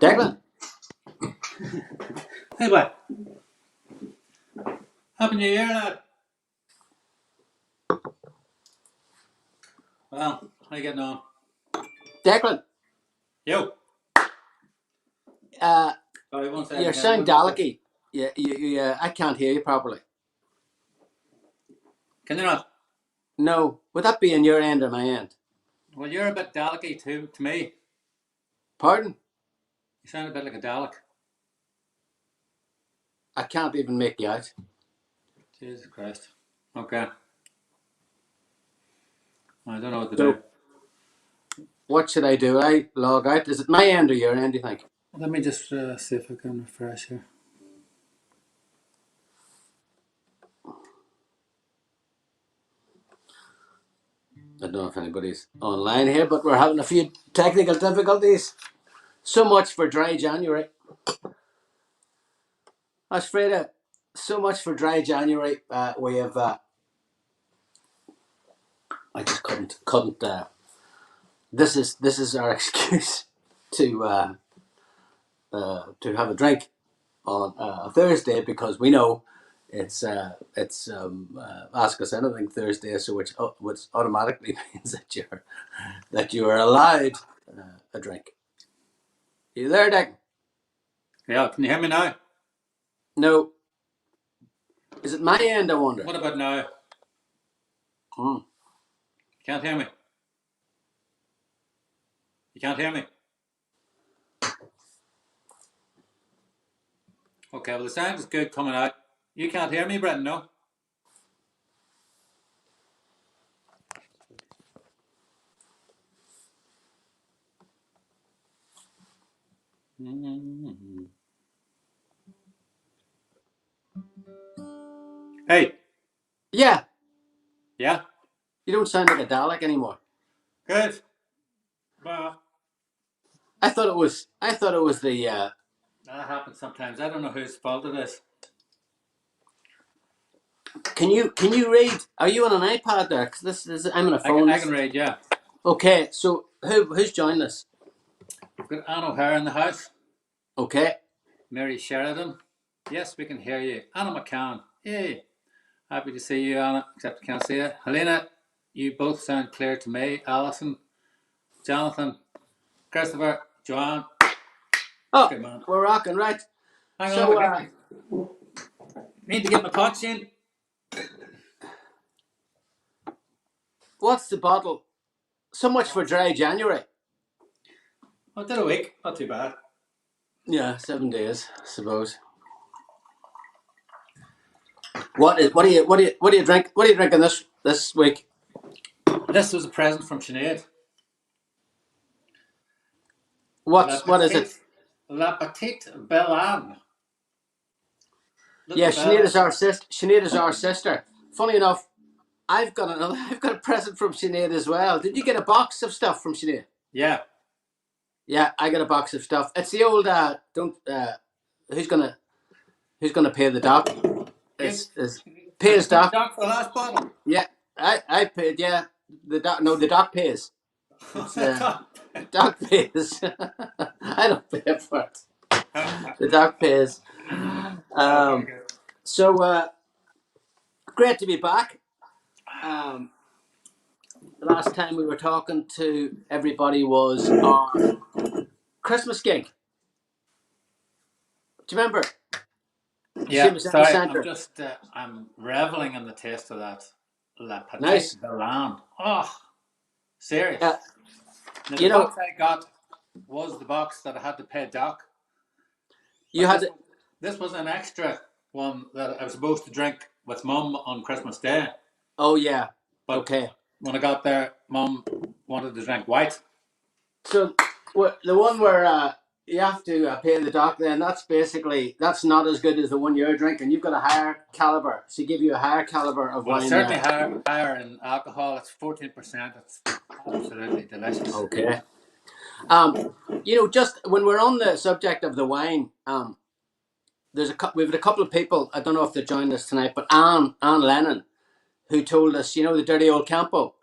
Declan. Hey, boy. Happy New Year, lad. Well, how you getting on? Declan. Yo. Sorry, one second. You sound Daleki. I can't hear you properly. Can you not? No. Would that be in your end or my end? Well, you're a bit Dalek-y too, to me. Pardon? You sound a bit like a Dalek. I can't even make you out. Jesus Christ. Okay. I don't know what to So, do. what should I do? I log out. Is it my end or your end, do you think? Let me just see if I can refresh here. I don't know if anybody's online here, but we're having a few technical difficulties. So much for dry January. I was afraid of so much for dry January. We have. I just couldn't. This is our excuse to have a drink on a Thursday because we know it's Ask Us Anything Thursday, so which automatically means that you are allowed a drink. Are you there, Dick? Yeah, can you hear me now? No. Is it my end, I wonder? What about now? You can't hear me? You can't hear me? Okay, well the sound is good coming out. You can't hear me, Brendan, no? Hey. Yeah. Yeah? You don't sound like a Dalek anymore. Good. Well, I thought it was the that happens sometimes. I don't know whose fault it is. Can you read? Are you on an iPad there? Because this is I'm on a phone. I can read, yeah. Okay, so who's joined us? We've got Anne O'Hare in the house. Okay. Mary Sheridan. Yes, we can hear you. Anna McCann. Yay. Happy to see you, Anna, except I can't see you. Helena, you both sound clear to me. Alison, Jonathan, Christopher, Joanne. Oh, Good man. we're rocking, right? Hang So, on. Need to get my touch in. what's the bottle? So much for dry January. I did a week. Not too bad. Yeah, 7 days, I suppose. What are you drinking this week? This was a present from Sinead. What is it? La Petite Belle Anne. Yeah, Sinead is our sister. Funny enough, I've got a present from Sinead as well. Did you get a box of stuff from Sinead? Yeah. Yeah, I got a box of stuff. It's the old who's gonna pay the doc? It's pay his doc. Doc for the last bottle. Yeah, I paid. Yeah, the doc pays. It's doc pays. I don't pay for it. The doc pays. So great to be back. The last time we were talking to everybody was our Christmas gig. Do you remember? Yeah, sorry, I'm reveling in the taste of that La Petite Nice. Belle Anne. Oh, serious. Now, the box I got was the box that I had to pay Doc. This was an extra one that I was supposed to drink with Mum on Christmas Day. Oh yeah. But okay. When I got there, Mum wanted to drink white. So the one where you have to pay the doc, then that's not as good as the one you're drinking. You've got a higher caliber. She give you a higher caliber of wine. Certainly higher in alcohol. It's 14%. It's absolutely delicious. Okay. Just when we're on the subject of the wine, we've had a couple of people. I don't know if they joined us tonight, but Anne Lennon, who told us, the dirty old Campo.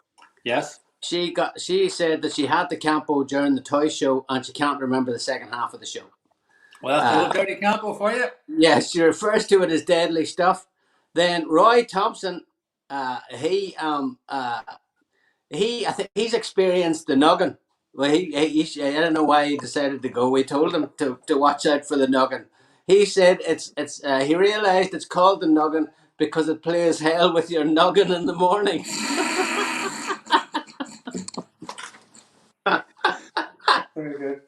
Yes. She said that she had the campo during the toy show and she can't remember the second half of the show. Well, that's the old dirty campo for you. Yes, she refers to it as deadly stuff. Then Roy Thompson, he I think he's experienced the noggin. Well, I don't know why he decided to go. We told him to watch out for the noggin. He said he realized it's called the noggin because it plays hell with your noggin in the morning. Very good.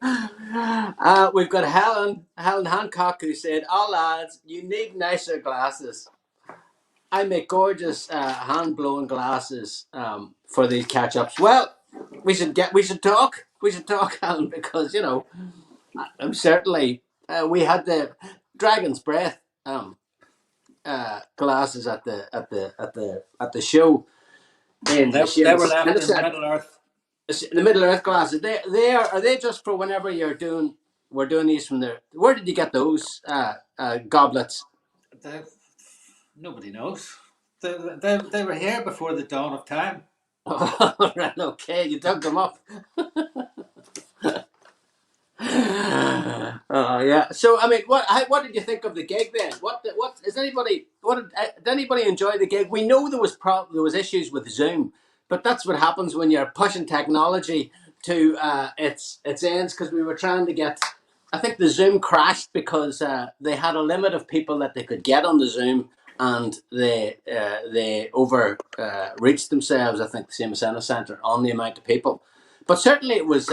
We've got Helen Hancock who said, "Oh lads, you need nicer glasses. I make gorgeous hand blown glasses for these catch ups." Well, we should talk. We should talk, Helen, because I'm certainly we had the Dragon's Breath glasses at the show in They, the they were Seamus left in Center. Middle Earth. The Middle Earth glasses. Are they just for whenever we're doing these from there. Where did you get those goblets? They, nobody knows. They were here before the dawn of time. Right, okay, you dug them up. Yeah. So I mean, what did you think of the gig then? What is anybody? Did anybody enjoy the gig? We know there was issues with Zoom, but that's what happens when you're pushing technology to its ends. Because we were trying to get, I think the Zoom crashed because they had a limit of people that they could get on the Zoom, and they over reached themselves. I think the same as Centre on the amount of people, but certainly it was.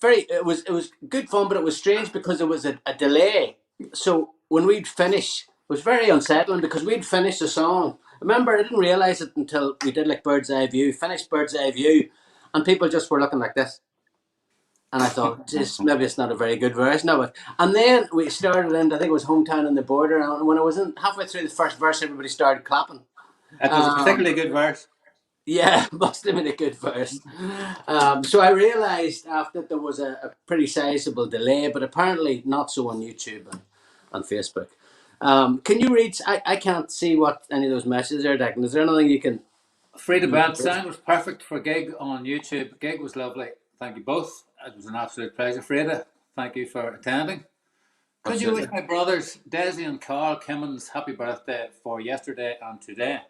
It was good fun, but it was strange because there was a delay. So when we'd finish, it was very unsettling because we'd finish a song. Remember, I didn't realize it until we did like Bird's Eye View, finished Bird's Eye View, and people just were looking like this. And I thought, just maybe it's not a very good version of it. And then we started in, I think it was Hometown on the Border, and when I was in halfway through the first verse, everybody started clapping. It was a particularly good verse. Yeah, must have been a good verse. So I realised after there was a pretty sizable delay, but apparently not so on YouTube and on Facebook. Can you read? I can't see what any of those messages are, Declan. Is there anything you can? Frida Band sound was perfect for a gig on YouTube. Gig was lovely. Thank you both. It was an absolute pleasure. Frida, thank you for attending. Could you wish Absolutely. my brothers Desi and Carl Kimmins happy birthday for yesterday and today?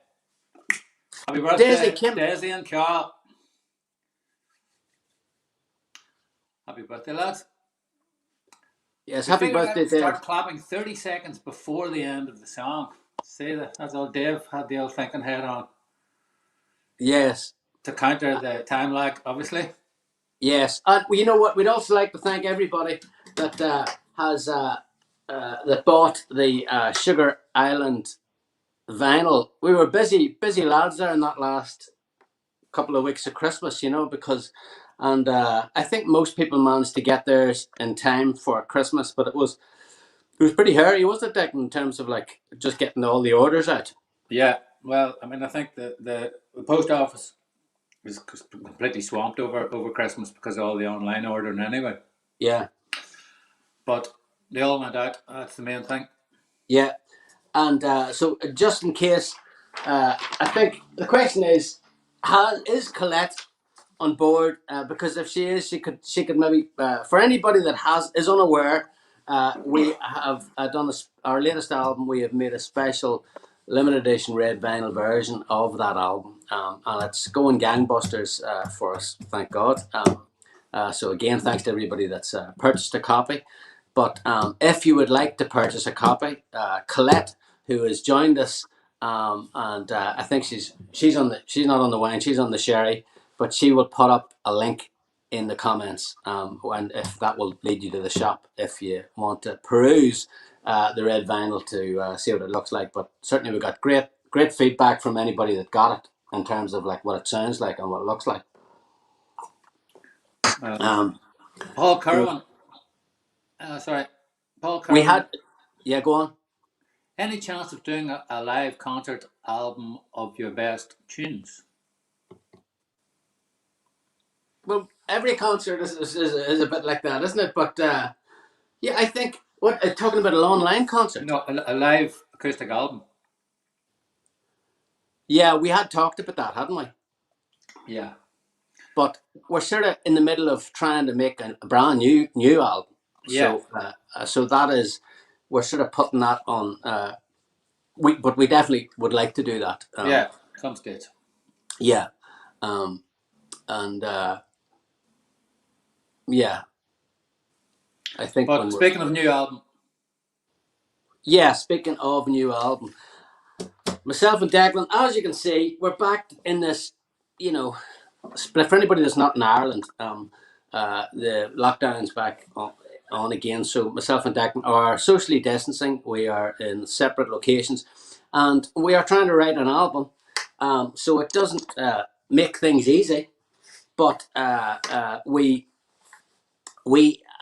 Happy Daisy birthday, Kim. Desi and Carl. Happy birthday, lads. Yes, We happy figured birthday, out Dave. start clapping 30 seconds before the end of the song. See that? That's all Dave had the old thinking head on Yes, to counter the time lag, obviously. yes. And you know what? We'd also like to thank everybody that has that bought the Sugar Island vinyl. We were busy lads there in that last couple of weeks of Christmas, because, and I think most people managed to get theirs in time for Christmas, but it was pretty hairy, wasn't it, Dick, in terms of like just getting all the orders out? Yeah, well, I mean, I think the post office was completely swamped over Christmas because of all the online ordering anyway. Yeah, But they all went out. That's the main thing. yeah, and so just in case, I think the question is Colette on board, because if she is, she could maybe for anybody that is unaware, we have done our latest album. We have made a special limited edition red vinyl version of that album, and it's going gangbusters for us, thank God. So again, thanks to everybody that's purchased a copy. But if you would like to purchase a copy, Colette, who has joined us, and I think she's not on the wine, she's on the sherry, but she will put up a link in the comments, and if that will lead you to the shop if you want to peruse the red vinyl to see what it looks like. But certainly we got great feedback from anybody that got it in terms of like what it sounds like and what it looks like. Paul You know, Kerwin. Sorry, Paul we Kerwin. had, yeah, go on. Any chance of doing a live concert album of your best tunes? Well, every concert is a bit like that, isn't it? But yeah, I think what talking about an online concert. No, a live acoustic album. Yeah, we had talked about that, hadn't we? Yeah. but we're sort of in the middle of trying to make a brand new album. Yeah. So that is, we're sort of putting that on. But we definitely would like to do that. Yeah. Some stage. Yeah. And yeah, I think But speaking of new album, speaking of new album, myself and Declan, as you can see, we're back in this, you know, for anybody that's not in Ireland, the lockdown's back on again. So myself and Declan are socially distancing. We are in separate locations, and we are trying to write an album. So it doesn't make things easy, but we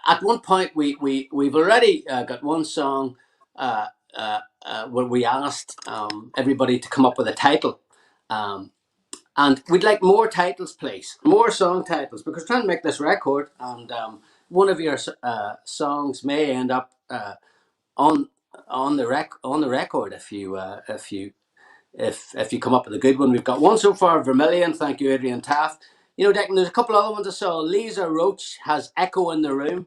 at one point we've already got one song where we asked everybody to come up with a title. And we'd like more titles, please. More song titles, because we're trying to make this record, and one of your songs may end up on on the record if you come up with a good one. We've got one so far, Vermilion. Thank you, Adrian Taft. You know, Declan, there's a couple other ones I saw. Lisa Roach has Echo in the Room.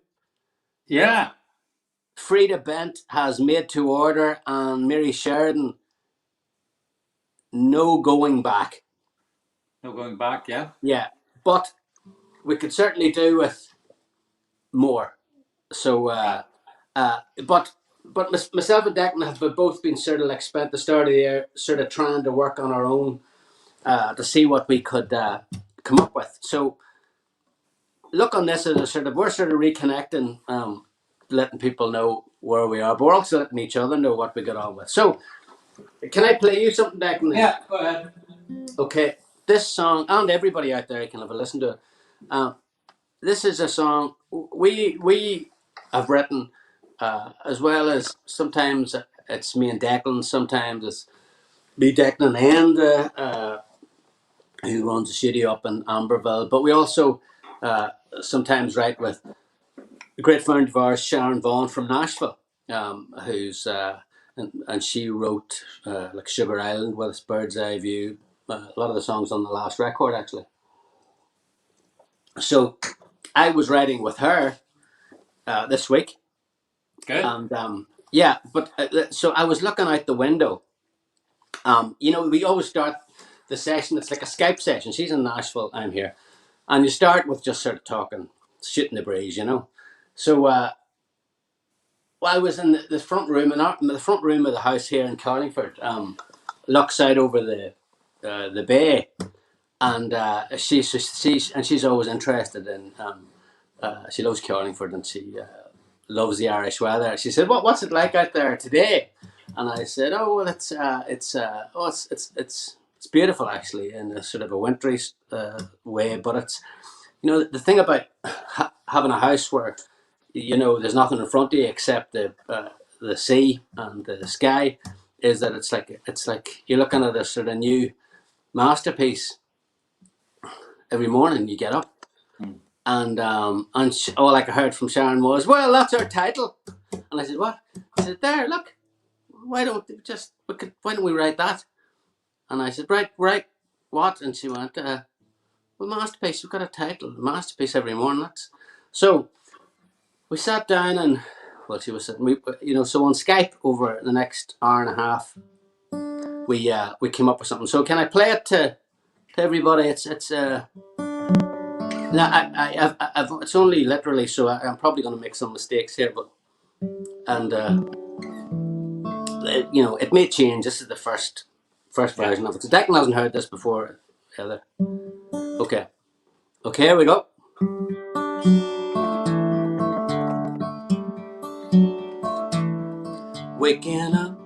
yeah, Frida Bent has Made to Order, and Mary Sheridan, No Going Back. no going back. Yeah, Yeah, but we could certainly do with more. So, but myself and Declan have both been sort of like spent the start of the year sort of trying to work on our own to see what we could come up with. So, look on this as a sort of, we're sort of reconnecting, letting people know where we are, but we're also letting each other know what we got on with. So, can I play you something, Declan? yeah. Go ahead. Okay, this song, and everybody out there can have a listen to it. This is a song we have written, as well as sometimes it's me and Declan, sometimes it's me, Declan, and who runs a studio up in Amberville. But we also sometimes write with a great friend of ours, Sharon Vaughn from Nashville, who's and she wrote like Sugar Island with us, Bird's Eye View, a lot of the songs on the last record actually. So I was writing with her this week. Good. And yeah, but so I was looking out the window. You know, we always start the session, it's like a Skype session. She's in Nashville, I'm here. And you start with just sort of talking, shooting the breeze, you know. So well, I was in the front room, in the front room of the house here in Carlingford, looks out over the bay. And she's always interested in, she loves Carlingford, and she loves the Irish weather. She said, "What's it like out there today?" And I said, "Oh well, it's beautiful actually in a sort of a wintry way, but it's, you know, the thing about having a house where, you know, there's nothing in front of you except the sea and the sky, is that it's like you're looking at a sort of new masterpiece every morning you get up." And all I heard from Sharon was, "Well, that's our title." And I said, "What?" I said, "There, look. Why don't we write that?" And I said, "Right, what?" And she went, "Well, masterpiece. We've got a title, masterpiece every morning." So we sat down, and well, she was sitting. So on Skype over the next hour and a half, we came up with something. So can I play it to everybody? It's no, it's only literally, so I'm probably going to make some mistakes here, but and you know, it may change. This is the first version of it. So Declan hasn't heard this before either. Okay, here we go. Waking up,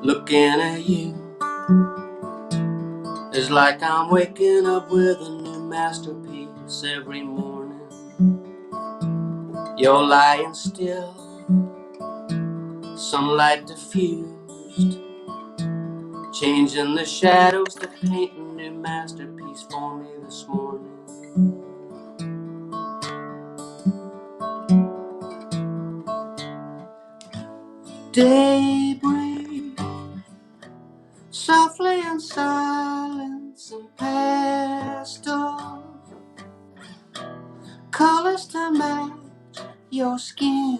looking at you, it's like I'm waking up with a new masterpiece every morning. You're lying still, sunlight diffused, changing the shadows to paint a new masterpiece for me this morning. Daybreak, softly in silence and past colors to match your skin.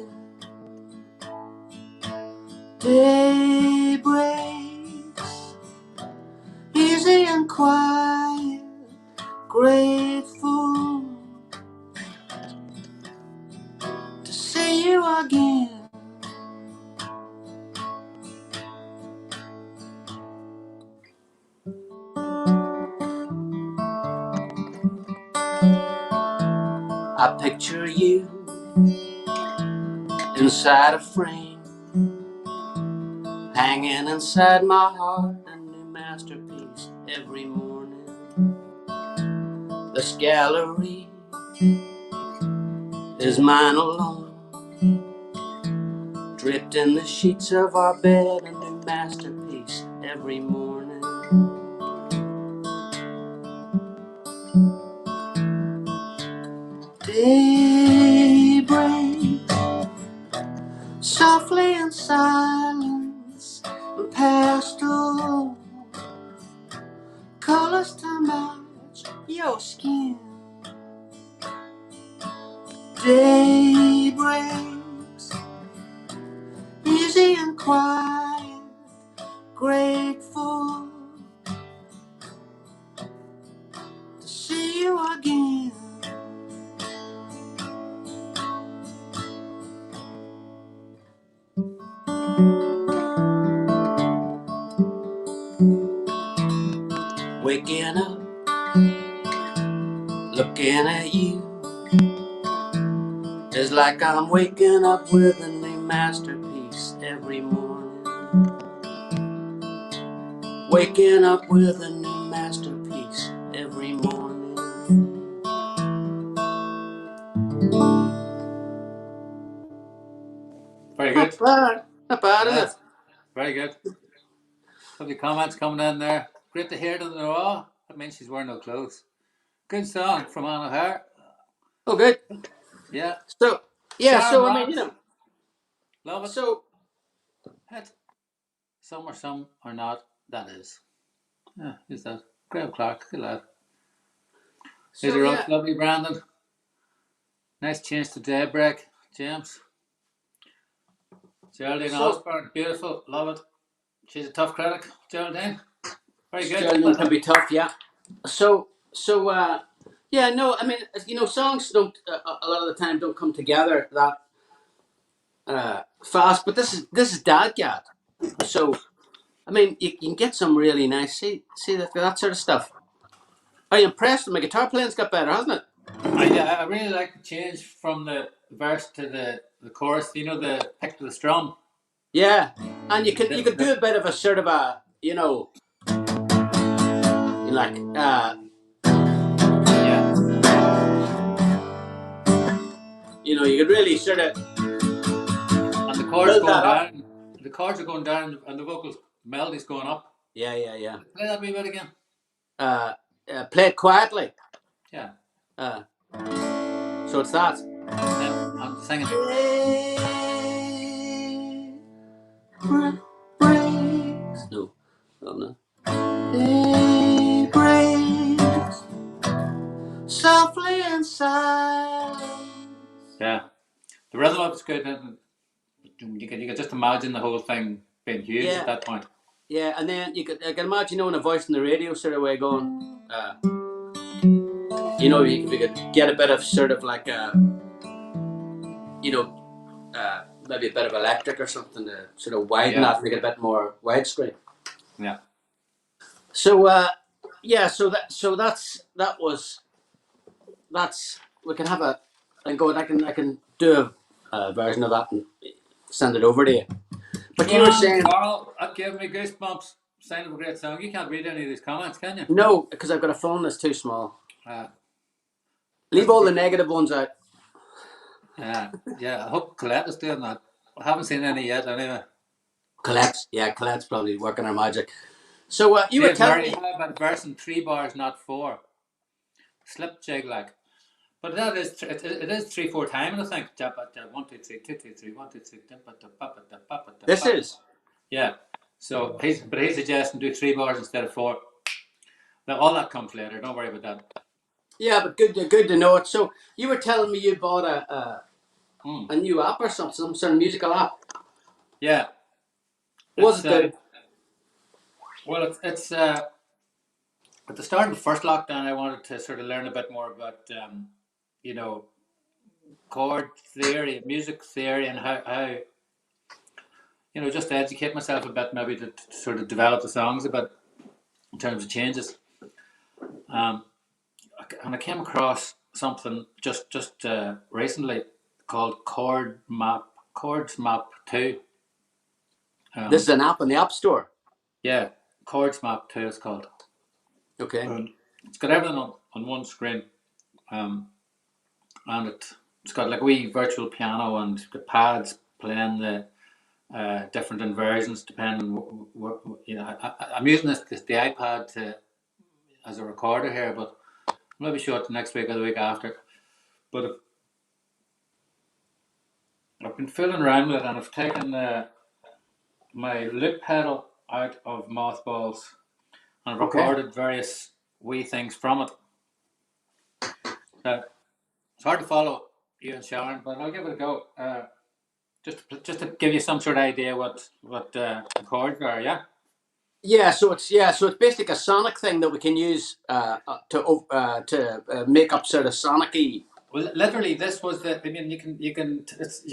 Day breaks easy and quiet, grateful to see you again. I picture you inside a frame, hanging inside my heart, a new masterpiece every morning. This gallery is mine alone, dripped in the sheets of our bed, a new masterpiece every morning. Daybreak, softly in silence, and pastel colors to match your skin. Day breaks easy and quiet, grateful to see you again. Waking up, looking at you, it's like I'm waking up with a new masterpiece every morning. Waking up with a new masterpiece every morning. Very good. Not bad, is it? Very good. Lovely comments coming in there. Great to hear them in the raw. That means she's wearing no clothes. Good song from Anna Hare. Oh, good. Yeah. So, yeah, Sharon so I mean, rocks. Love it. so Hit. Some are some are not. That is. Yeah, who's that? Graham Clark. Good lad. Here's a yeah. lovely Brandon. Nice change to daybreak, James. Geraldine So Osborne. Beautiful. Love it. She's a tough critic. Geraldine. Very good. Sterling can be tough, yeah. Yeah, no, I mean, songs don't a lot of the time don't come together that fast. But this is Dadgad, so I mean, you can get some really nice see that sort of stuff. Are you impressed? My guitar playing's got better, hasn't it? I really like the change from the verse to the chorus. You know, the pick to the strum. Yeah, and you could do The- a bit of a sort of a like yeah. you could really sort of And the chords build going that up. down. The chords are going down, and the vocals, melody's going up. Yeah. Play that wee bit again. Uh, Play it quietly. Yeah. Uh, so it's that. Then I'm singing. Breaks. No, no. Day breaks softly and silent. Yeah. The rhythm of it's good. And you can just imagine the whole thing being huge at that point. Yeah, and then I can imagine a voice in the radio sort of way going, if you could get a bit of sort of like maybe a bit of electric or something to sort of widen that, make it a bit more widescreen. Yeah. So that's we can have I can do a version of that and send it over to you. But you were saying Carl, that gave me goosebumps. Sign of a great song. You can't read any of these comments, can you? no, because I've got a phone that's too small. Leave That's all the negative ones out. Yeah. I hope Colette is doing that. I haven't seen any yet, anyway. Colette's probably working her magic. So you were Dave telling Murray, me. how about verse in 3 bars, not 4? Slip jig like. But that is it is 3/4 timing, I think. 1 2 3 2 2 3 1 2 3. This is. Yeah. So he's suggesting do 3 bars instead of 4. Now all that comes later. Don't worry about that. Yeah, but good to know it. So you were telling me you bought Mm. a new app or something, some sort of musical app. Yeah, Was it's it good? well, it's at the start of the first lockdown, I wanted to sort of learn a bit more about you know chord theory, music theory, and how just to educate myself a bit, maybe to sort of develop the songs a bit in terms of changes. Um, and I came across something just recently called Chords Map 2. This is Um, an app in the App Store. yeah, Chords Map 2 it's called. Okay. And it's got everything on one screen. Um, and it's got like a wee virtual piano and the pads playing the different inversions depending. I'm using the iPad as a recorder here, but maybe show it next week or the week after. But I've been fiddling around with it, and I've taken my loop pedal out of mothballs, and I've Okay. recorded various wee things from it. So it's hard to follow you and Sharon, but I'll give it a go. Just to give you some sort of idea what the chords are. Yeah. So it's basically a sonic thing that we can use to make up sort of sonic-y. Well, literally, this was the. I mean, you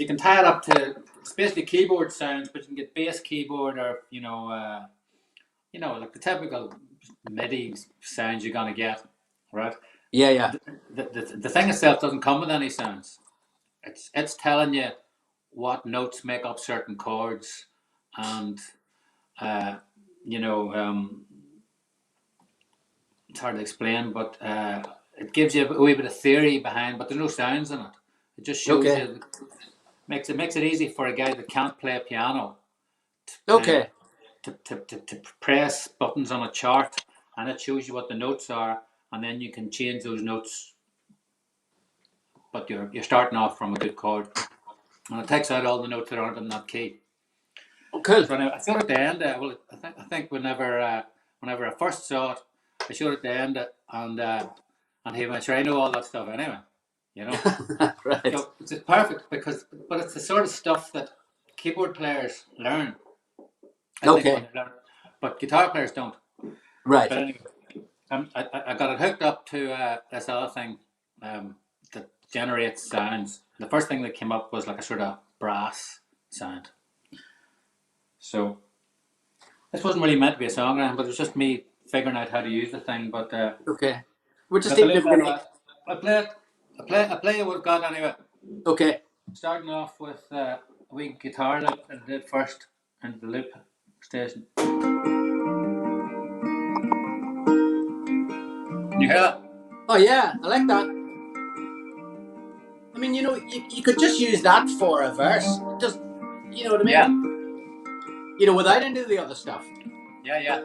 can tie it up to. It's basically keyboard sounds, but you can get bass keyboard or like the typical MIDI sounds you're gonna get, right? Yeah, yeah. The thing itself doesn't come with any sounds. It's telling you what notes make up certain chords, and uh, you know it's hard to explain, but it gives you a wee bit of theory behind, but there's no sounds in it. It just shows Okay. you, makes it easy for a guy that can't play a piano to Okay. to press buttons on a chart, and it shows you what the notes are, and then you can change those notes. But you're starting off from a good chord, and it takes out all the notes that aren't in that key. Oh, cool. So I showed at the end. I think whenever I first saw it, I showed at the end, and he went, "Sure, I know all that stuff anyway." You know, Right. so it's perfect but it's the sort of stuff that keyboard players learn. I think when Okay. they learn, but guitar players don't. Right. But anyway, I got it hooked up to this other thing that generates sounds. The first thing that came up was like a sort of brass sound. So this wasn't really meant to be a song, but it was just me figuring out how to use the thing. But Okay. We're I just even believe if we that can. I play it. I play what I've got anyway. Okay. Starting off with a wee guitar loop that I did first into the loop station. You hear that? Oh yeah, I like that. I mean, you could just use that for a verse. Just, you know what I Yeah, mean? Without any of the other stuff. yeah, yeah.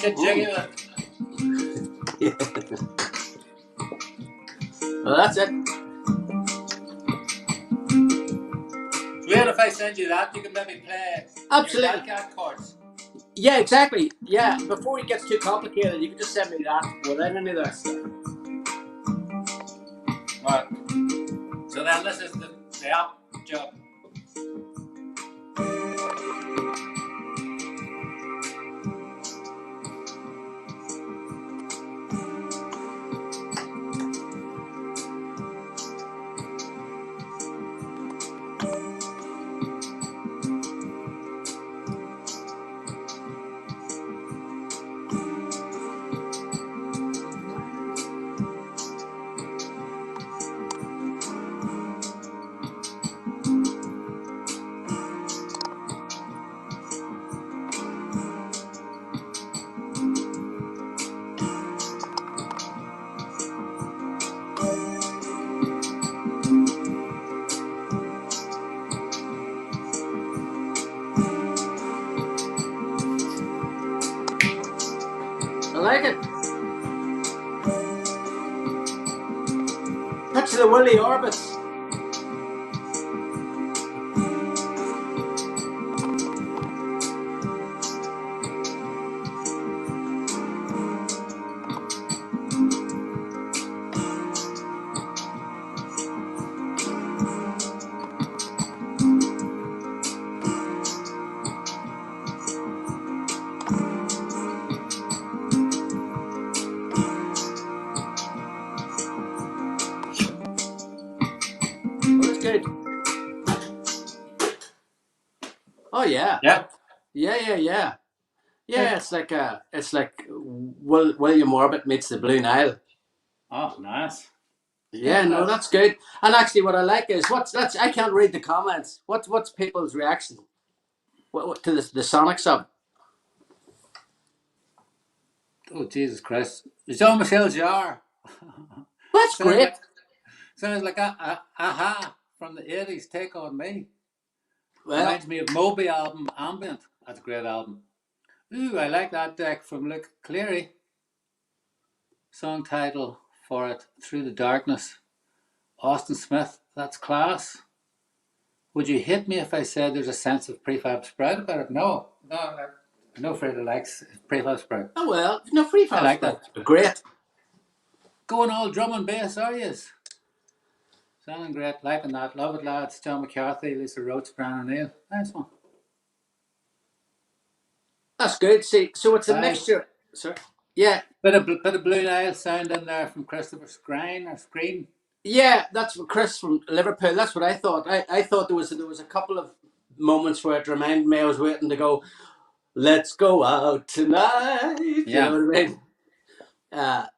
Get jiggy Mm. with it. Yeah. Well, that's it. So even if I send you that, you can maybe play your Absolutely. Dadcat chords. Yeah, exactly. Yeah. Before it gets too complicated, you can just send me that without any of that stuff. Right. So then this is the app job. Touch the Willy Orbits. Oh, that's good. Oh yeah. Yeah. Yeah. Good. It's like William Orbit meets the Blue Nile. Oh, nice. Yeah, Yeah, no, that's that's good. And actually, what I like is that's I can't read the comments. What's people's reaction what to the Sonics of? oh Jesus Christ. Jean Michel Jarre. That's sounds great. like sounds like a aha from the 80s. Take on me. Well, Reminds me of Moby album Ambient. That's a great album. Ooh, I like that deck from Luke Cleary. Song title for it, Through the Darkness. Austin Smith, that's class. Would you hit me if I said there's a sense of prefab spread about it? No, no Fredo likes prefab spread. oh well, no free I fast like that. spreads. Great. Going all drum and bass, are yous? Sounding great, liking that. Love it, lads. John McCarthy, Lisa Roach, Brian O'Neill. Nice one. That's good. See, so it's a Right. mixture. Sorry. Yeah, Bit of Blue Nile sound in there from Christopher Skrine or Screen. yeah. That's what Chris from Liverpool. That's what I thought. I thought there was a couple of moments where it reminded me I was waiting to go. Let's go out tonight. You know Yeah, what I mean?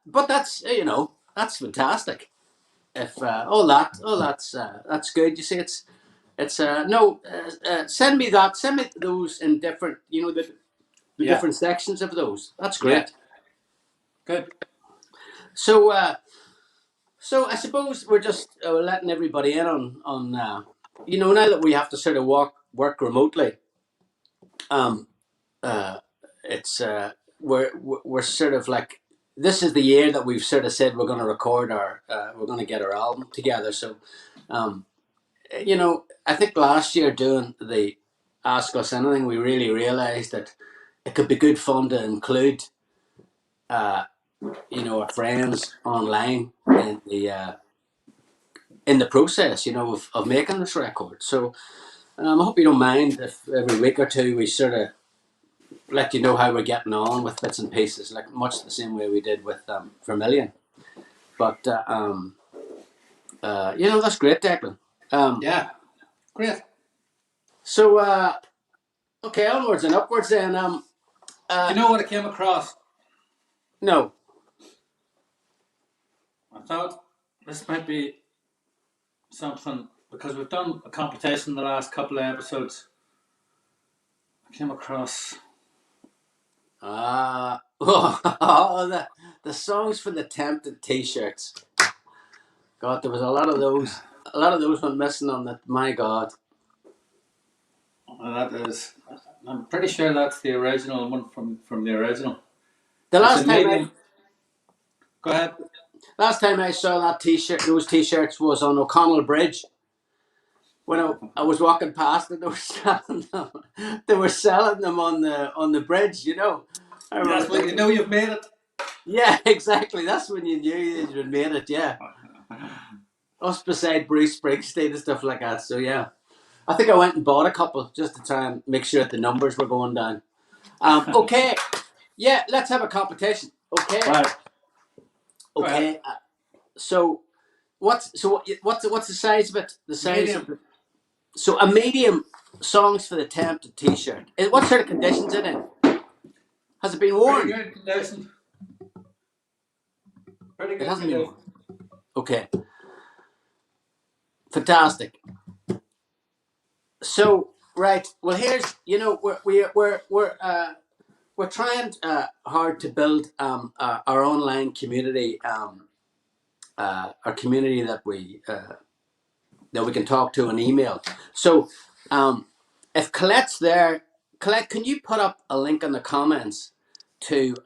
But that's fantastic. If that's good. You see, it's no. Send me that. Send me those in different. The yeah, different sections of those. That's yeah. great. Good. So I suppose we're just letting everybody in on now that we have to sort of work remotely. Um, uh, it's we're sort of like this is the year that we've sort of said we're going to record we're going to get our album together. So, um, I think last year doing the Ask Us Anything, we really realised that it could be good fun to include, uh, our friends online in the process, of making this record. So I hope you don't mind if every week or two we sort of let you know how we're getting on with bits and pieces, like much the same way we did with Vermilion. But that's great, Declan. Um, Yeah, great. so okay, onwards and upwards. Then Do uh, you know what I came across? no, I thought this might be something because we've done a competition the last couple of episodes. I came across. the songs for the tempted T-shirts. God, there was a lot of those. A lot of those went missing on that. My God, That is, I'm pretty sure that's the original one from the original. the It's a last time I medium. Go ahead. last time I saw that T-shirt, those T-shirts was on O'Connell Bridge when I was walking past and they were selling them. They were selling them on the bridge. I remember That's when you thinking, know you've made it. yeah, exactly. That's when you knew you'd made it. Yeah, us beside Bruce Springsteen and stuff like that. So yeah, I think I went and bought a couple just to try and make sure that the numbers were going down. Okay, yeah, let's have a competition. Okay, Right. Go ahead. okay. So what's the size of it? The size of Medium. the so a medium songs for the tempted T-shirt. What sort of conditions it in? Has it been Pretty worn? good condition. Pretty It good hasn't been condition. worn. Okay, fantastic. So right, well here's we're trying hard to build our online community, our community that we can talk to and email. So if Colette's there, Colette, can you put up a link in the comments to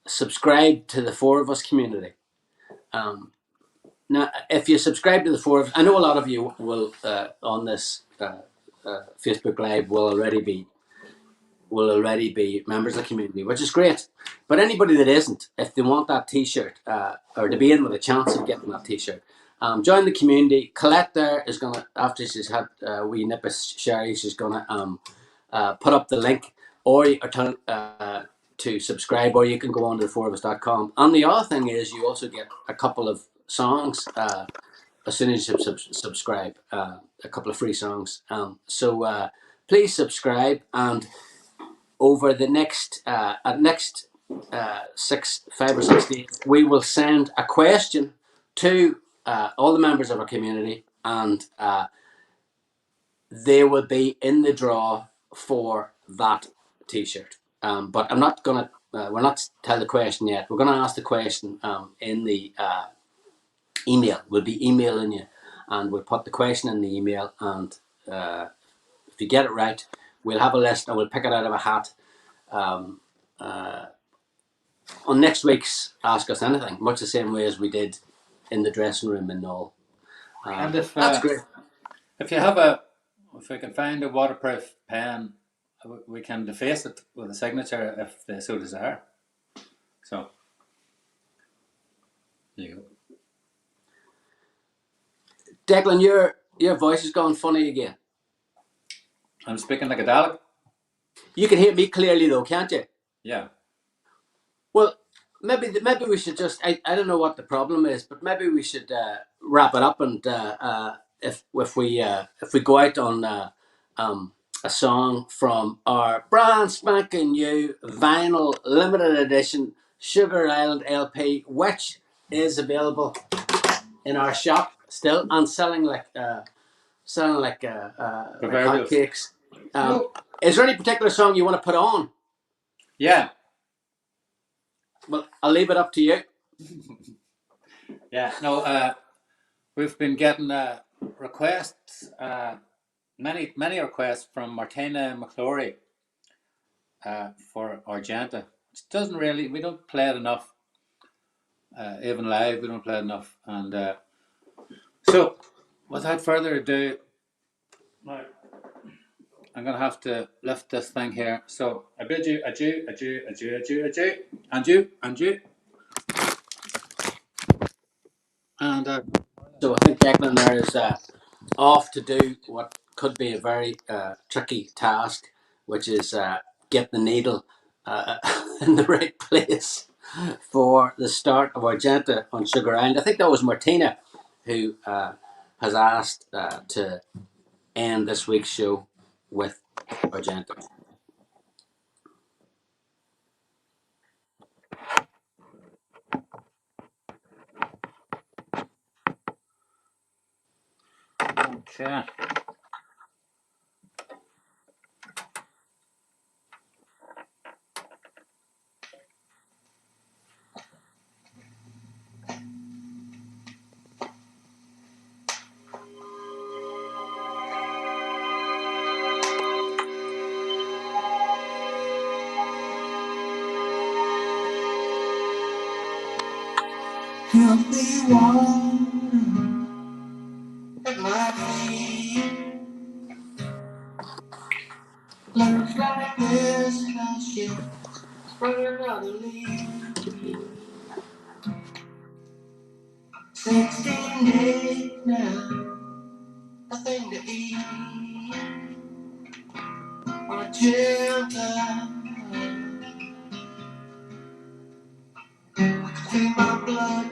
subscribe to the Four of Us community? Um, Now, if you subscribe to the forum, I know a lot of you will on this Facebook Live will already be members of the community, which is great. But anybody that isn't, if they want that T-shirt or to be in with a chance of getting that T-shirt, join the community. Colette there is gonna, after she's had a wee nip of sherry, she's gonna put up the link or to subscribe, or you can go on to thefourofus.com. And the other thing is, you also get a couple of songs as soon as you subscribe, a couple of free songs. So please subscribe, and over the next 5 or 6 days, we will send a question to all the members of our community, and they will be in the draw for that T-shirt. But I'm not gonna. We're not tell the question yet. We're gonna ask the question in the email. We'll be emailing you, and we'll put the question in the email. And if you get it right, we'll have a list, and we'll pick it out of a hat. On next week's Ask Us Anything, much the same way as we did in the dressing room in Knoll. And if That's great. if we can find a waterproof pen, we can deface it with a signature if they so desire. So there you go. Declan, your voice has gone funny again. I'm speaking like a Dalek. You can hear me clearly though, can't you? Yeah. Well, maybe we should just. I don't know what the problem is, but maybe we should wrap it up, and if we go out on a song from our brand spanking new vinyl limited edition Sugar Island LP, which is available in our shop still and selling like hotcakes. Is there any particular song you want to put on? Yeah. Well, I'll leave it up to you. Yeah. No. We've been getting requests, many requests from Martina McClory for Argenta. It doesn't really. We don't play it enough. Even live, we don't play it enough. And so, without further ado, I'm going to have to lift this thing here. So, I bid you adieu, adieu, adieu, adieu, adieu, and you, and you. And so I think Declan there is off to do what could be a very tricky task, which is get the needle in the right place for the start of Argenta on Sugar Island. I think that was Martina who has asked to end this week's show with Argenta. okay. Healthy water at my feet. Looks like this house shit sprung another leak. 16 days now, nothing to eat. On a chill time, feel my blood